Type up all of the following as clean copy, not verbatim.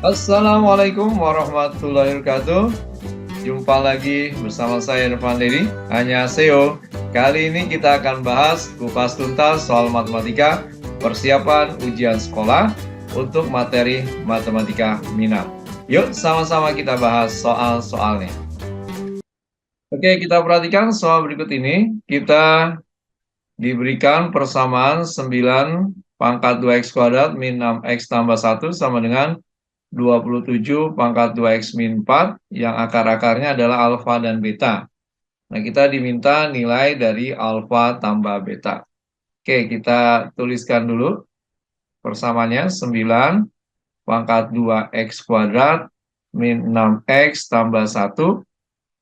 Assalamualaikum warahmatullahi wabarakatuh. Jumpa lagi bersama saya Irfan Dedi. Annyeonghaseyo. Kali ini kita akan bahas kupas tuntas soal matematika persiapan ujian sekolah untuk materi matematika minat. Yuk sama-sama kita bahas soal-soalnya. Oke, kita perhatikan soal berikut ini. Kita diberikan persamaan 9 pangkat 2x kuadrat min 6x tambah 1 sama dengan 27 pangkat 2x min 4 yang akar-akarnya adalah alfa dan beta. Nah, kita diminta nilai dari alfa tambah beta. Oke, kita tuliskan dulu persamaannya 9 pangkat 2x kuadrat min 6x tambah 1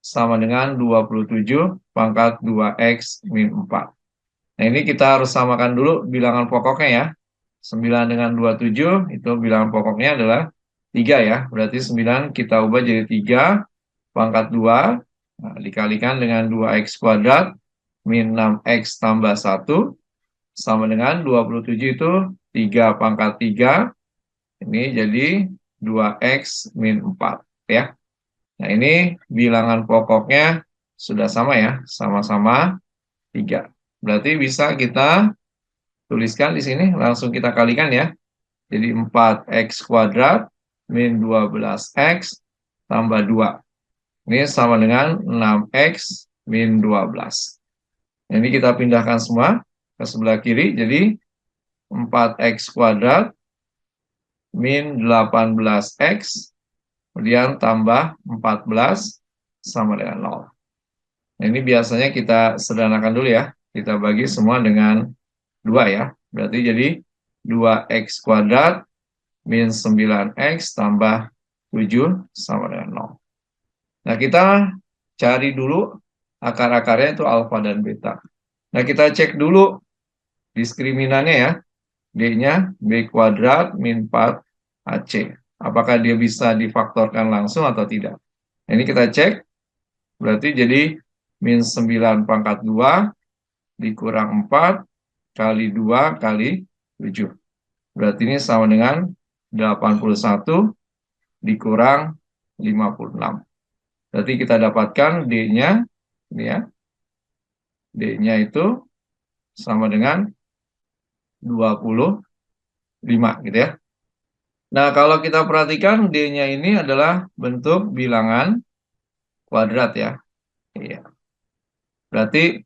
sama dengan 27 pangkat 2x min 4. Nah, ini kita harus samakan dulu bilangan pokoknya ya. 9 dengan 27 itu bilangan pokoknya adalah 3 ya. Berarti 9 kita ubah jadi 3 pangkat 2 dikalikan dengan 2x kuadrat min 6x tambah 1 sama dengan 27 itu 3 pangkat 3. Ini jadi 2x min 4 ya. Nah, ini bilangan pokoknya sudah sama ya, sama-sama 3. Berarti bisa kita tuliskan di sini, langsung kita kalikan ya. Jadi 4x kuadrat min 12x tambah 2. Ini sama dengan 6x min 12. Ini kita pindahkan semua ke sebelah kiri. Jadi 4x kuadrat min 18x kemudian tambah 14 sama dengan 0. Nah, ini biasanya kita sederhanakan dulu ya. Kita bagi semua dengan 2 ya. Berarti jadi 2x kuadrat min 9x tambah 7 sama dengan 0. Nah, kita cari dulu akar-akarnya itu alfa dan beta. Nah, kita cek dulu diskriminannya ya. D-nya B kuadrat min 4AC. Apakah dia bisa difaktorkan langsung atau tidak? Nah, ini kita cek. Berarti jadi min 9 pangkat 2 dikurang 4 kali 2 kali 7. Berarti ini sama dengan 81 dikurang 56. Berarti kita dapatkan D-nya, ini ya, D-nya itu sama dengan 25 gitu ya. Nah, kalau kita perhatikan D-nya ini adalah bentuk bilangan kuadrat ya. Iya. Berarti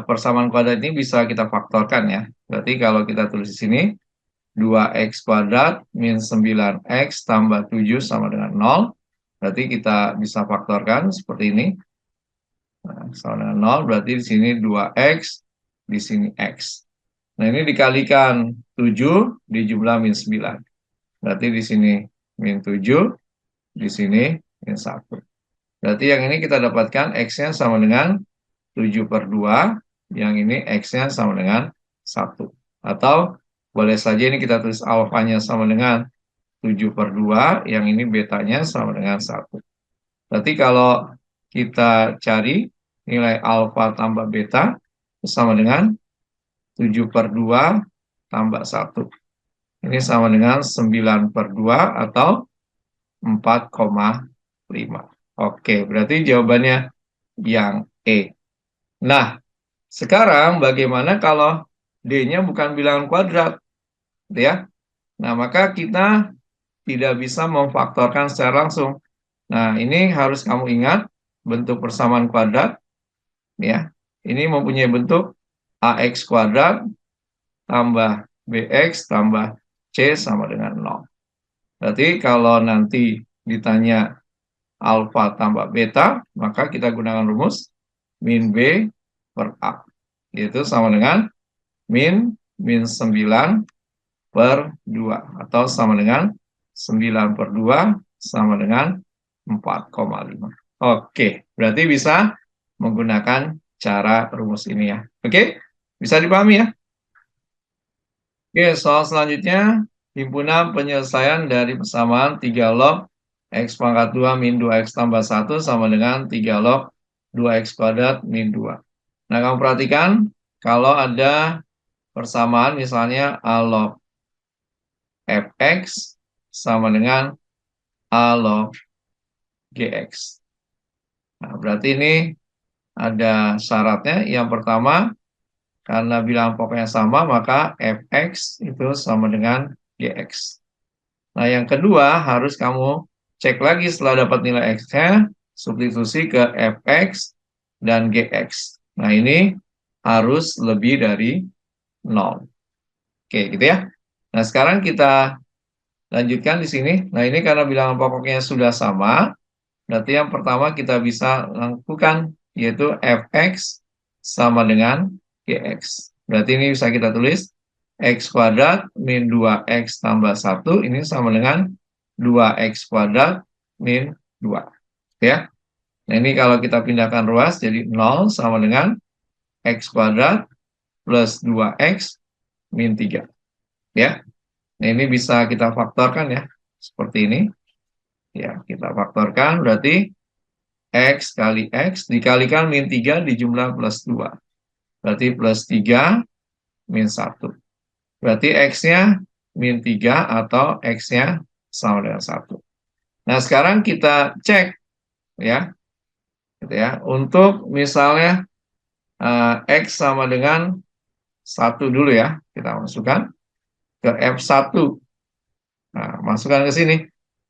persamaan kuadrat ini bisa kita faktorkan ya. Berarti kalau kita tulis di sini 2x kuadrat min 9x tambah 7 sama dengan 0. Berarti kita bisa faktorkan seperti ini. Nah, sama dengan 0 berarti di sini 2x, di sini x. Nah, ini dikalikan 7 dijumlah min 9. Berarti di sini min 7, di sini min 1. Berarti yang ini kita dapatkan x-nya sama dengan 7 per 2, yang ini x-nya sama dengan 1. Atau boleh saja ini kita tulis alfanya sama dengan 7 per 2, yang ini betanya sama dengan 1. Berarti kalau kita cari nilai alfa tambah beta sama dengan 7 per 2 tambah 1. Ini sama dengan 9 per 2 atau 4,5. Oke, berarti jawabannya yang E. Nah, sekarang bagaimana kalau D-nya bukan bilangan kuadrat? Ya. Nah, maka kita tidak bisa memfaktorkan secara langsung. Nah, ini harus kamu ingat bentuk persamaan kuadrat. Ya, ini mempunyai bentuk AX kuadrat tambah BX tambah C sama dengan 0. Berarti kalau nanti ditanya alfa tambah beta, maka kita gunakan rumus min B per A. Yaitu sama dengan min 9 per 2. Atau sama dengan 9 per 2 sama dengan 4,5. Oke, berarti bisa menggunakan cara rumus ini ya. Oke, bisa dipahami ya? Oke, soal selanjutnya, himpunan penyelesaian dari persamaan 3 log x pangkat 2 min 2x tambah 1 sama dengan 3 log 2x kuadrat min 2. Nah, kamu perhatikan, kalau ada persamaan misalnya a log fx sama dengan A log GX. Nah, berarti ini ada syaratnya. Yang pertama, karena bilangan pokoknya sama, maka Fx itu sama dengan Gx. Nah, yang kedua, harus kamu cek lagi setelah dapat nilai X-nya, substitusi ke Fx dan Gx. Nah, ini harus lebih dari 0. Oke, gitu ya. Nah, sekarang kita lanjutkan di sini. Nah, ini karena bilangan pokoknya sudah sama, berarti yang pertama kita bisa lakukan, yaitu Fx sama dengan Gx. Berarti ini bisa kita tulis X kuadrat min 2X tambah 1, ini sama dengan 2X kuadrat min 2. Ya. Nah, ini kalau kita pindahkan ruas, jadi 0 sama dengan X kuadrat plus 2X min 3. Ya. Nah, ini bisa kita faktorkan ya, seperti ini. Ya, kita faktorkan, berarti X kali X dikalikan min 3 dijumlah plus 2. Berarti plus 3 min 1. Berarti X-nya min 3 atau X-nya sama dengan 1. Nah, sekarang kita cek ya. Gitu ya. Untuk misalnya X sama dengan 1 dulu ya. Kita masukkan ke F1. Nah, masukkan ke sini.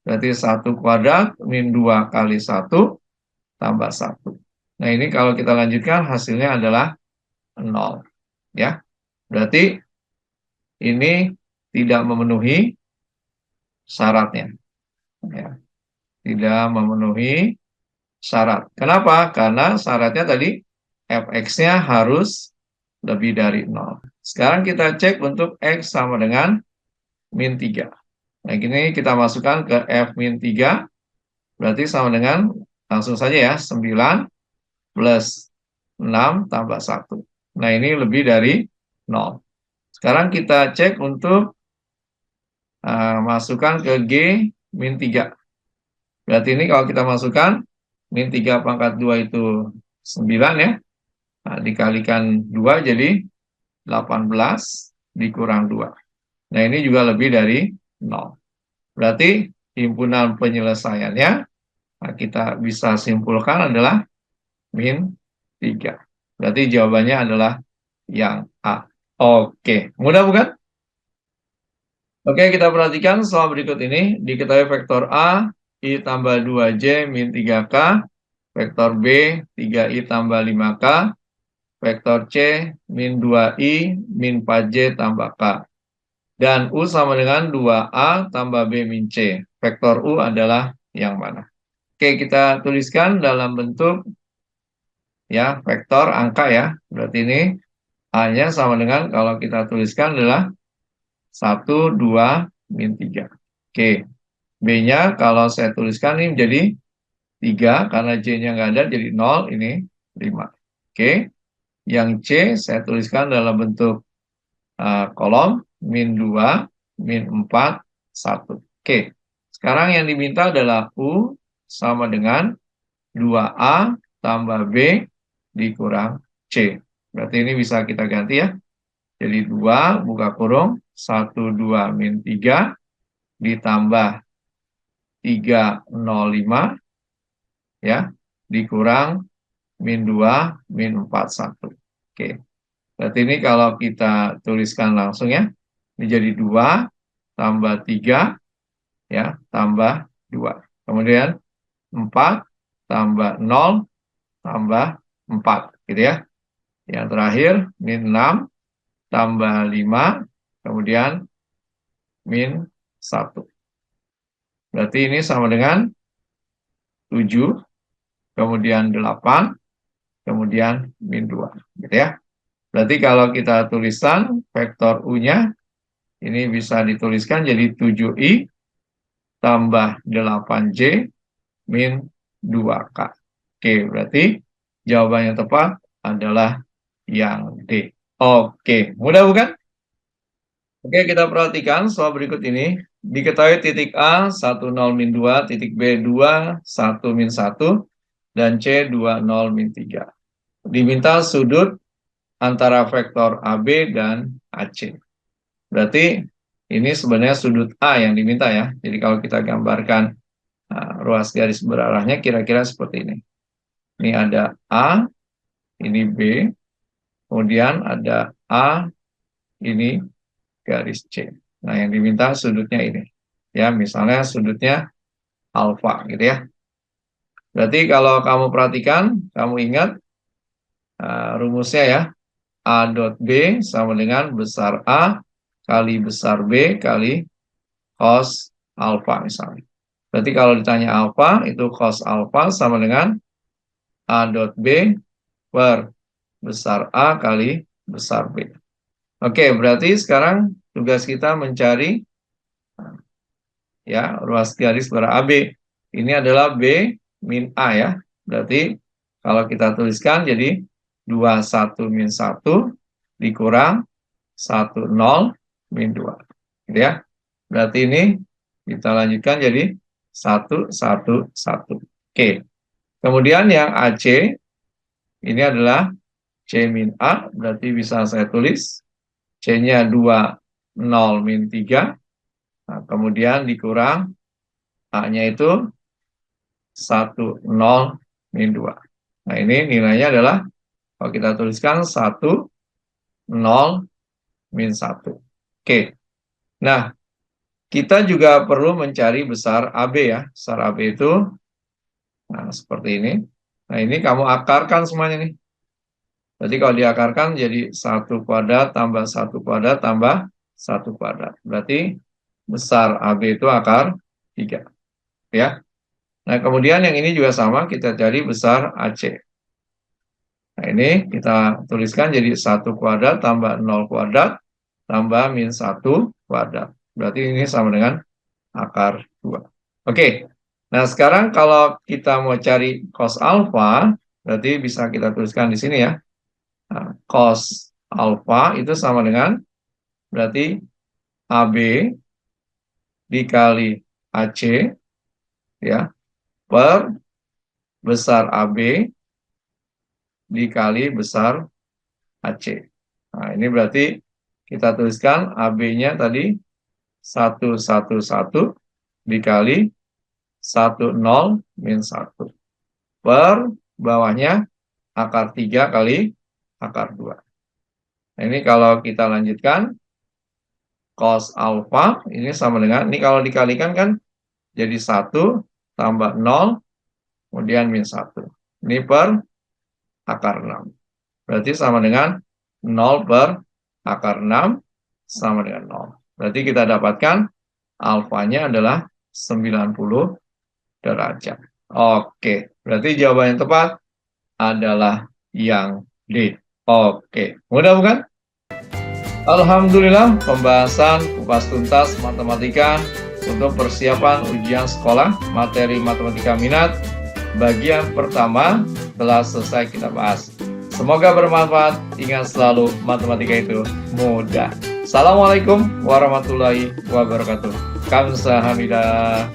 Berarti 1 kuadrat min 2 kali 1 tambah 1. Nah, ini kalau kita lanjutkan hasilnya adalah 0. Ya. Berarti ini tidak memenuhi syaratnya. Ya. Tidak memenuhi syarat. Kenapa? Karena syaratnya tadi Fx-nya harus lebih dari 0. Sekarang kita cek untuk X sama dengan min 3. Nah, ini kita masukkan ke F min 3. Berarti sama dengan, langsung saja ya, 9 plus 6 tambah 1. Nah, ini lebih dari 0. Sekarang kita cek untuk masukkan ke G min 3. Berarti ini kalau kita masukkan, min 3 pangkat 2 itu 9 ya. Nah, dikalikan 2 jadi 18 dikurang 2. Nah, ini juga lebih dari 0. Berarti himpunan penyelesaiannya, nah, kita bisa simpulkan adalah min 3. Berarti jawabannya adalah yang A. Oke, mudah bukan? Oke, kita perhatikan soal berikut ini. Diketahui vektor A, I tambah 2J min 3K, vektor B, 3I tambah 5K, vektor C, min 2I min 4J tambah K. Dan U sama dengan 2A tambah B min C. Vektor U adalah yang mana? Oke, kita tuliskan dalam bentuk ya vektor angka ya. Berarti ini A-nya sama dengan kalau kita tuliskan adalah 1, 2, min 3. Oke, B-nya kalau saya tuliskan ini menjadi 3, karena J-nya nggak ada, jadi 0, ini 5. Oke, yang C saya tuliskan dalam bentuk kolom, min 2, min 4, 1. Oke, sekarang yang diminta adalah U sama dengan 2A tambah B dikurang C. Berarti ini bisa kita ganti ya. Jadi 2 buka kurung 1, 2, min 3 ditambah 305 ya dikurang min 2 min 4 1. Oke. Berarti ini kalau kita tuliskan langsung ya menjadi 2 tambah 3 ya tambah 2. Kemudian 4 tambah 0 tambah 4 gitu ya. Yang terakhir min 6 tambah 5, kemudian min 1. Berarti ini sama dengan 7, kemudian 8, kemudian min 2. Gitu ya. Berarti kalau kita tulisan vektor U-nya, ini bisa dituliskan jadi 7I tambah 8J min 2K. Oke, berarti jawaban yang tepat adalah yang D. Oke, mudah bukan? Oke, kita perhatikan soal berikut ini. Diketahui titik A 10 min 2, titik B 2, 1 min 1, dan C 20 min 3. Diminta sudut antara vektor AB dan AC. Berarti Ini sebenarnya sudut A yang diminta ya. Jadi kalau kita gambarkan ruas garis berarahnya kira-kira seperti ini. Ini ada A, ini B, kemudian ada A, ini garis C. Nah, yang diminta sudutnya ini. Ya, misalnya sudutnya alfa gitu ya. Berarti kalau kamu perhatikan, kamu ingat rumusnya ya. A dot B sama dengan besar A kali besar B kali cos alfa misalnya. Berarti kalau ditanya alfa, itu cos alfa sama dengan A dot B per besar A kali besar B. Oke, berarti sekarang tugas kita mencari ya ruas garis ber AB. Ini adalah B min A ya. Berarti kalau kita tuliskan jadi 21 min 1 dikurang 10 min 2. Gitu ya. Berarti ini kita lanjutkan jadi 1, 1, 1. Oke. Kemudian yang AC ini adalah C min A. Berarti bisa saya tulis C-nya 2, 0 min 3. Nah, kemudian dikurang A-nya itu 1, 0 min 2. Nah, ini nilainya adalah kalau kita tuliskan 1, 0, min 1. Oke. Nah, kita juga perlu mencari besar AB ya. Besar AB itu seperti ini. Nah, ini kamu akarkan semuanya nih. Jadi kalau diakarkan jadi 1 kuadrat tambah 1 kuadrat tambah 1 kuadrat. Berarti besar AB itu akar 3. Ya. Nah, kemudian yang ini juga sama, kita cari besar AC. Nah, ini kita tuliskan jadi 1 kuadrat tambah 0 kuadrat tambah min 1 kuadrat. Berarti ini sama dengan akar 2. Oke, nah sekarang kalau kita mau cari cos alfa, berarti bisa kita tuliskan di sini ya. Nah, cos alfa itu sama dengan, berarti AB dikali AC, ya, per besar AB dikali besar AC. Nah, ini berarti kita tuliskan AB-nya tadi 111 dikali 10 min 1 per bawahnya akar 3 kali akar 2. Nah, ini kalau kita lanjutkan cos alfa ini sama dengan, ini kalau dikalikan kan jadi 1 tambah 0 kemudian min 1. Ini per akar 6. Berarti sama dengan 0 per akar 6 sama dengan 0. Berarti kita dapatkan alfanya adalah 90 derajat. Oke, berarti jawaban yang tepat adalah yang D. Oke, mudah bukan? Alhamdulillah, pembahasan kupas tuntas matematika untuk persiapan ujian sekolah materi matematika minat bagian pertama telah selesai kita bahas. Semoga bermanfaat. Ingat selalu, matematika itu mudah. Assalamualaikum warahmatullahi wabarakatuh. Kamsahamnida.